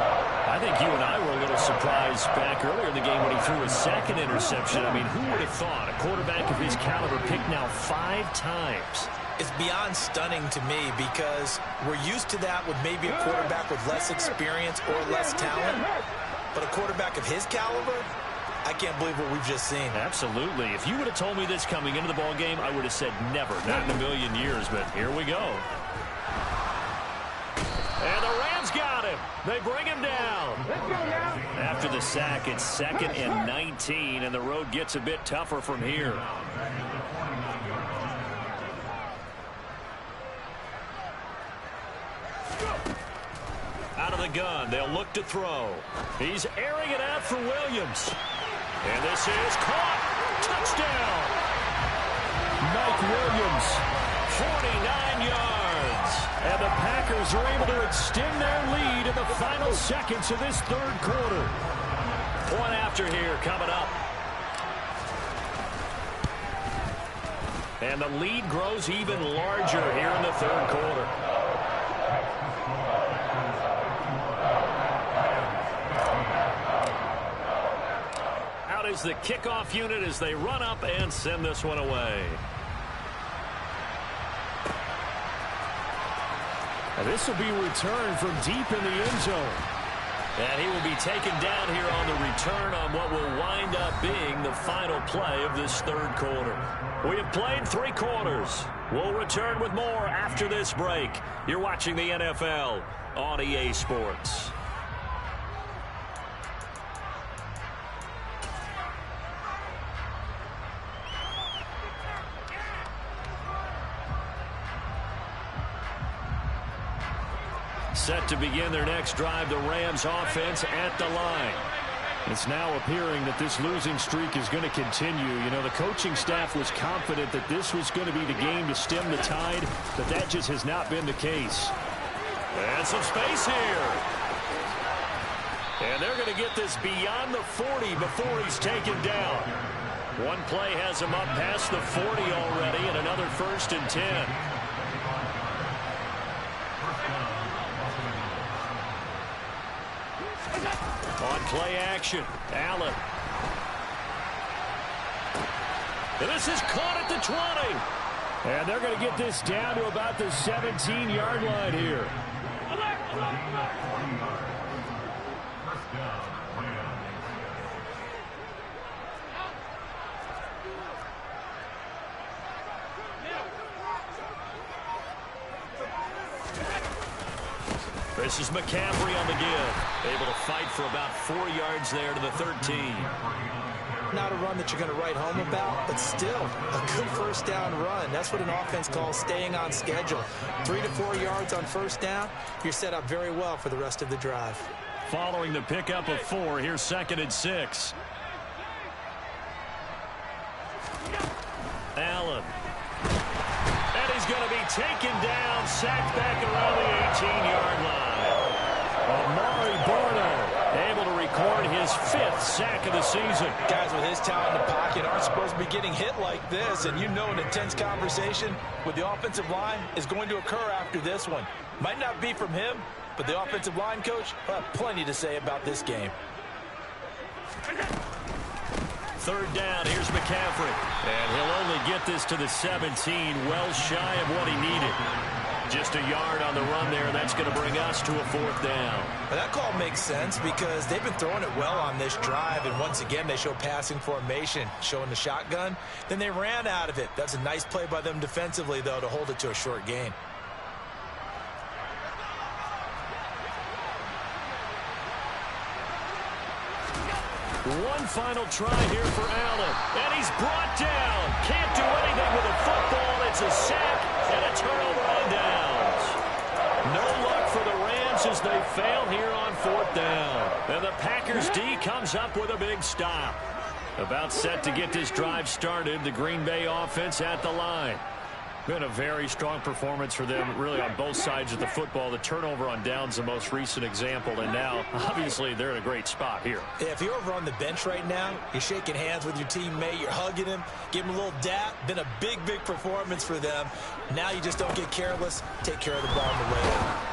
I think you and I were a little surprised back earlier in the game when he threw his 2nd interception. I mean, who would have thought a quarterback of his caliber picked now 5 times? It's beyond stunning to me because we're used to that with maybe a quarterback with less experience or less talent. But a quarterback of his caliber, I can't believe what we've just seen. Absolutely. If you would have told me this coming into the ball game, I would have said never, not in a million years. But here we go. And the Rams got him. They bring him down. After the sack, it's 2nd and 19, and the road gets a bit tougher from here. Out of the the gun. They'll look to throw. He's airing it out for Williams. And this is caught. Touchdown. Mike Williams. 49 yards. And the Packers are able to extend their lead in the final seconds of this third quarter. Point after here coming up. And the lead grows even larger here in the third quarter. Out is the kickoff unit as they run up and send this one away. And this will be returned from deep in the end zone. And he will be taken down here on the return on what will wind up being the final play of this third quarter. We have played 3 quarters. We'll return with more after this break. You're watching the NFL on EA Sports. Set to begin their next drive, the Rams offense at the line. It's now appearing that this losing streak is going to continue. You know, the coaching staff was confident that this was going to be the game to stem the tide, but that just has not been the case. And some space here. And they're going to get this beyond the 40 before he's taken down. One play has him up past the 40 already, and another 1st and 10. On play action, Allen. And this is caught at the 20. And they're going to get this down to about the 17-yard line here. This is McCaffrey on the give. Able to fight for about 4 yards there to the 13. Not a run that you're going to write home about, but still a good first down run. That's what an offense calls staying on schedule. 3 to 4 yards on first down, you're set up very well for the rest of the drive. Following the pickup of 4, here's 2nd and 6. Allen. And he's going to be taken down, sacked back around the 18-yard line. Amari Barno able to record his 5th sack of the season. Guys with his talent in the pocket aren't supposed to be getting hit like this, and you know an intense conversation with the offensive line is going to occur after this one. Might not be from him, but the offensive line coach will have plenty to say about this game. 3rd down, here's McCaffrey. And he'll only get this to the 17, well shy of what he needed. Just a yard on the run there. That's going to bring us to a 4th down. Well, that call makes sense because they've been throwing it well on this drive, and once again they show passing formation, showing the shotgun. Then they ran out of it. That's a nice play by them defensively, though, to hold it to a short gain. One final try here for Allen. And he's brought down. Can't do anything with a football. It's a sack and a turnover on downs. No luck for the Rams as they fail here on 4th down. And the Packers D comes up with a big stop. About set to get this drive started. The Green Bay offense at the line. Been a very strong performance for them, really, on both sides of the football. The turnover on downs, the most recent example, and now, obviously, they're in a great spot here. Yeah, if you're over on the bench right now, you're shaking hands with your teammate, you're hugging him, giving him a little dap. Been a big, big performance for them. Now you just don't get careless. Take care of the ball on the way out.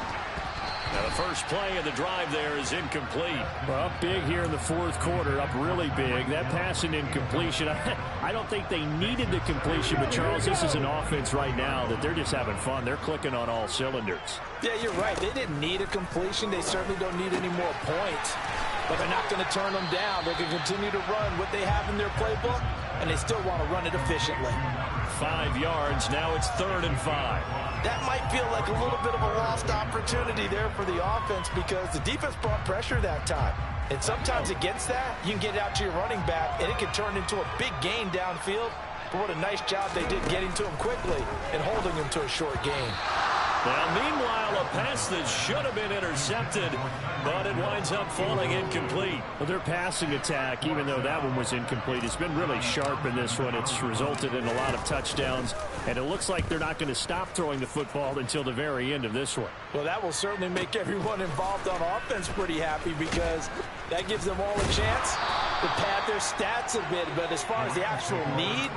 Now the first play of the drive there is incomplete. Well, up big here in the 4th quarter, up really big. That pass and incompletion, I don't think they needed the completion, but Charles, this is an offense right now that they're just having fun. They're clicking on all cylinders. Yeah, you're right. They didn't need a completion. They certainly don't need any more points. But they're not going to turn them down. They can continue to run what they have in their playbook, and they still want to run it efficiently. 5 yards. Now it's 3rd and 5. That might feel like a little bit of a lost opportunity there for the offense because the defense brought pressure that time. And sometimes against that, you can get it out to your running back, and it can turn into a big gain downfield. But what a nice job they did getting to him quickly and holding him to a short gain. Now, meanwhile, a pass that should have been intercepted, but it winds up falling incomplete. Well, their passing attack, even though that one was incomplete, has been really sharp in this one. It's resulted in a lot of touchdowns, and it looks like they're not going to stop throwing the football until the very end of this one. Well, that will certainly make everyone involved on offense pretty happy because that gives them all a chance to pad their stats a bit. But as far as the actual need,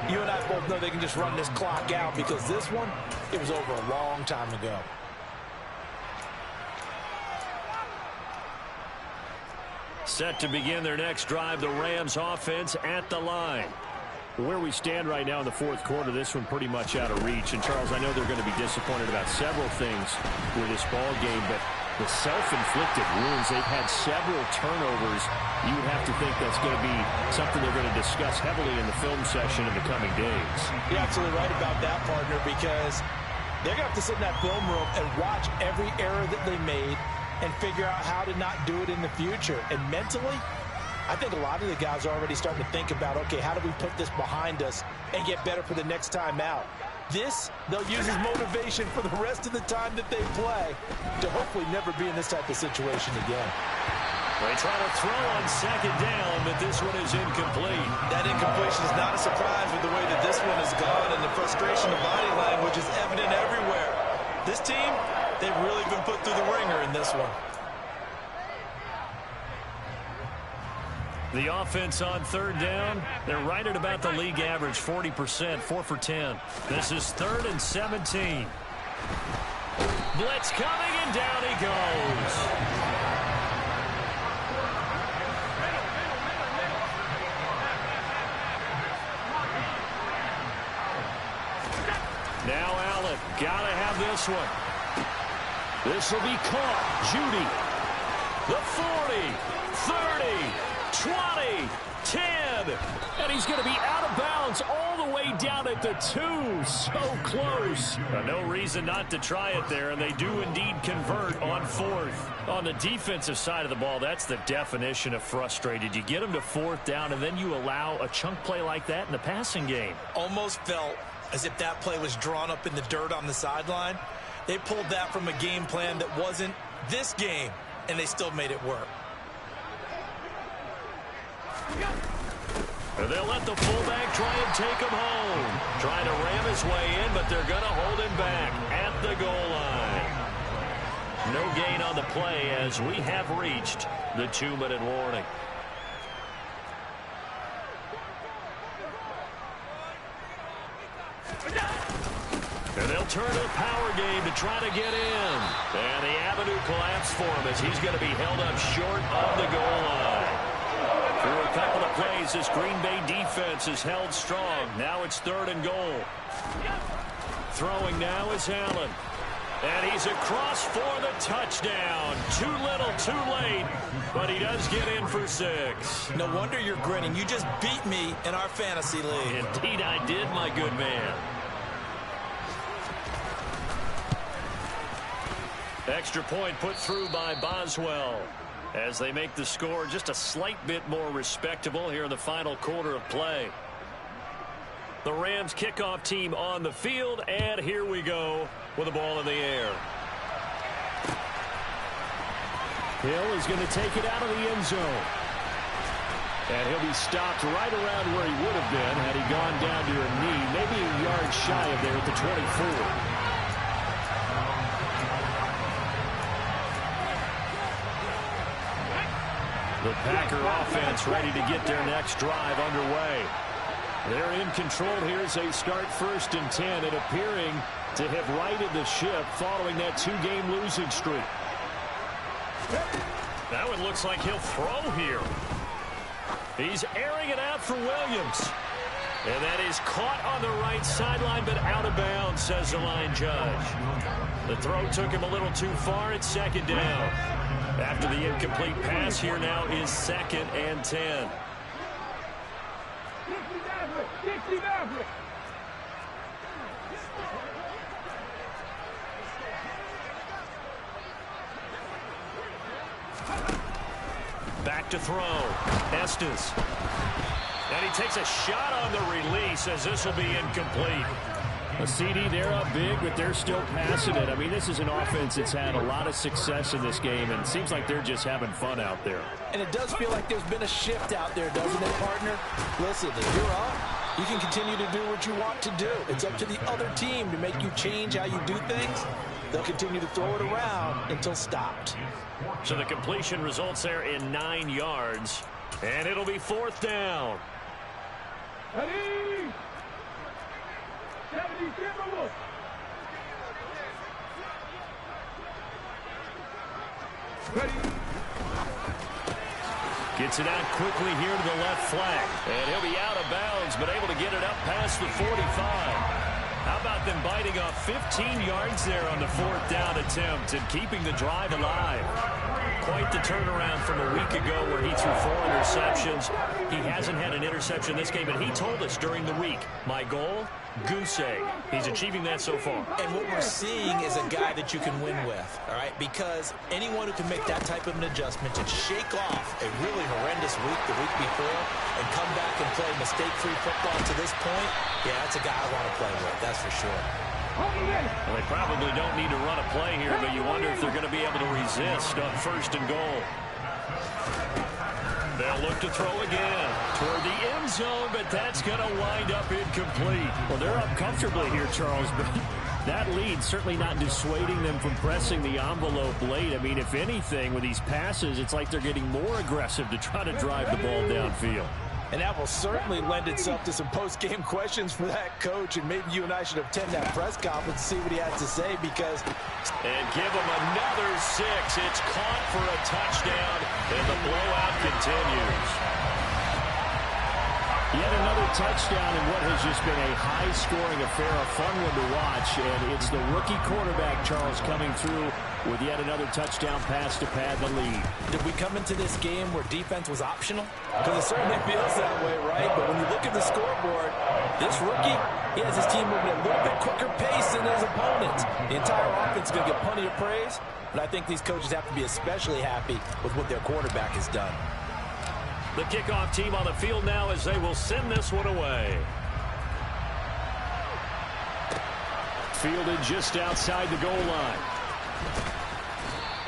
you and I both know they can just run this clock out because this one, it was over a long time ago. Set to begin their next drive, the Rams offense at the line. Where we stand right now in the fourth quarter, this one pretty much out of reach. And, Charles, I know they're going to be disappointed about several things with this ball game, but the self-inflicted wounds, they've had several turnovers. You would have to think that's going to be something they're going to discuss heavily in the film session in the coming days. You're absolutely right about that, partner, because they're going to have to sit in that film room and watch every error that they made and figure out how to not do it in the future. And mentally, I think a lot of the guys are already starting to think about, okay, how do we put this behind us and get better for the next time out? This, they'll use as motivation for the rest of the time that they play to hopefully never be in this type of situation again. They try to throw on second down, but this one is incomplete. That incompletion is not a surprise with the way that this one has gone, and the frustration of body language is evident everywhere. This team, they've really been put through the ringer in this one. The offense on third down, they're right at about the league average, 40%, 4 for 10. This is 3rd and 17. Blitz coming, and down he goes. Now Allen, gotta have this one. This will be caught. Judy, the 40, 30, 20, 10, and he's going to be out of bounds all the way down at the 2. So close. No reason not to try it there, and they do indeed convert on 4th. On the defensive side of the ball, that's the definition of frustrated. You get them to 4th down, and then you allow a chunk play like that in the passing game. Almost felt as if that play was drawn up in the dirt on the sideline. They pulled that from a game plan that wasn't this game, and they still made it work. And they'll let the fullback try and take him home. Trying to ram his way in, but they're going to hold him back at the goal line. No gain on the play as we have reached the 2-minute warning. And they'll turn to the power game to try to get in. And the avenue collapsed for him as he's going to be held up short of the goal line. Through a couple of plays, this Green Bay defense is held strong. Now it's 3rd and goal. Throwing now is Allen. And he's across for the touchdown. Too little, too late. But he does get in for 6. No wonder you're grinning. You just beat me in our fantasy league. Indeed I did, my good man. Extra point put through by Boswell as they make the score just a slight bit more respectable here in the final quarter of play. The Rams kickoff team on the field, and here we go with the ball in the air. Hill is going to take it out of the end zone. And he'll be stopped right around where he would have been had he gone down to a knee, maybe a yard shy of there at the 24. The Packer offense ready to get their next drive underway. They're in control here as they start 1st and 10 and appearing to have righted the ship following that 2-game losing streak. That one looks like he'll throw here. He's airing it out for Williams. And that is caught on the right sideline, but out of bounds, says the line judge. The throw took him a little too far. It's 2nd down. After the incomplete pass, here now is 2nd and 10. Back to throw. Estes. And he takes a shot on the release as this will be incomplete. A CD, they're up big, but they're still passing it. I mean, this is an offense that's had a lot of success in this game, and it seems like they're just having fun out there. And it does feel like there's been a shift out there, doesn't it, partner? Listen, if you're up, you can continue to do what you want to do. It's up to the other team to make you change how you do things. They'll continue to throw it around until stopped. So the completion results there in 9 yards, and it'll be 4th down. Ready? 77 Wolf. Ready? Gets it out quickly here to the left flank. And he'll be out of bounds, but able to get it up past the 45. How about them biting off 15 yards there on the 4th down attempt and keeping the drive alive? Quite the turnaround from a week ago where he threw 4 interceptions. He hasn't had an interception this game, and he told us during the week, my goal, goose egg. He's achieving that so far. And what we're seeing is a guy that you can win with, all right? Because anyone who can make that type of an adjustment and shake off a really horrendous week the week before and come back and play mistake-free football to this point, yeah, that's a guy I want to play with, that's for sure. Well, they probably don't need to run a play here, but you wonder if they're going to be able to resist on 1st and goal. They'll look to throw again toward the end zone, but that's going to wind up incomplete. Well, they're up comfortably here, Charles, but that lead certainly not dissuading them from pressing the envelope late. I mean, if anything, with these passes, it's like they're getting more aggressive to try to drive the ball downfield. And that will certainly lend itself to some post-game questions for that coach, and maybe you and I should attend that press conference to see what he has to say, because... And give him another 6. It's caught for a touchdown, and the blowout continues. Yet another touchdown in what has just been a high-scoring affair, a fun one to watch, and it's the rookie quarterback, Charles, coming through with yet another touchdown pass to pad the lead. Did we come into this game where defense was optional? Because it certainly feels that way, right? But when you look at the scoreboard, this rookie, he has his team moving at a little bit quicker pace than his opponents. The entire offense is going to get plenty of praise, but I think these coaches have to be especially happy with what their quarterback has done. The kickoff team on the field now as they will send this one away. Fielded just outside the goal line.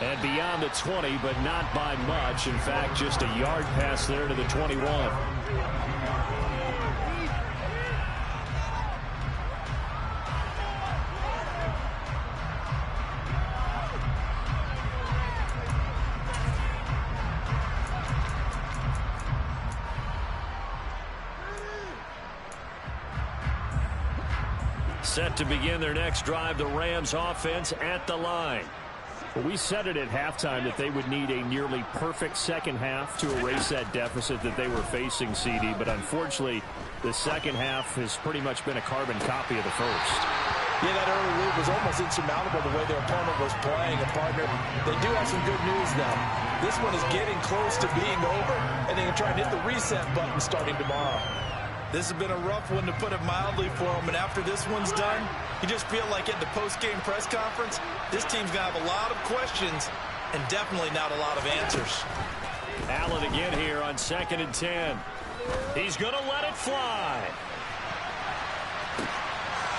And beyond the 20, but not by much. In fact, just a yard pass there to the 21. Set to begin their next drive, the Rams offense at the line. Well, we said it at halftime that they would need a nearly perfect second half to erase that deficit that they were facing, CD. But unfortunately, the second half has pretty much been a carbon copy of the first. Yeah, that early lead was almost insurmountable the way their opponent was playing. And, partner, they do have some good news now. This one is getting close to being over, and they can try and hit the reset button starting tomorrow. This has been a rough one, to put it mildly, for them. And after this one's done, you just feel like at the post-game press conference, this team's going to have a lot of questions and definitely not a lot of answers. Allen again here on 2nd and 10. He's going to let it fly.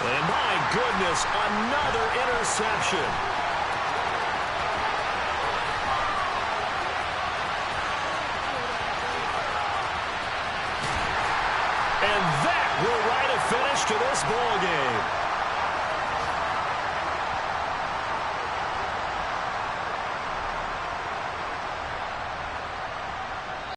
And my goodness, another interception. And that will write a finish to this ball game.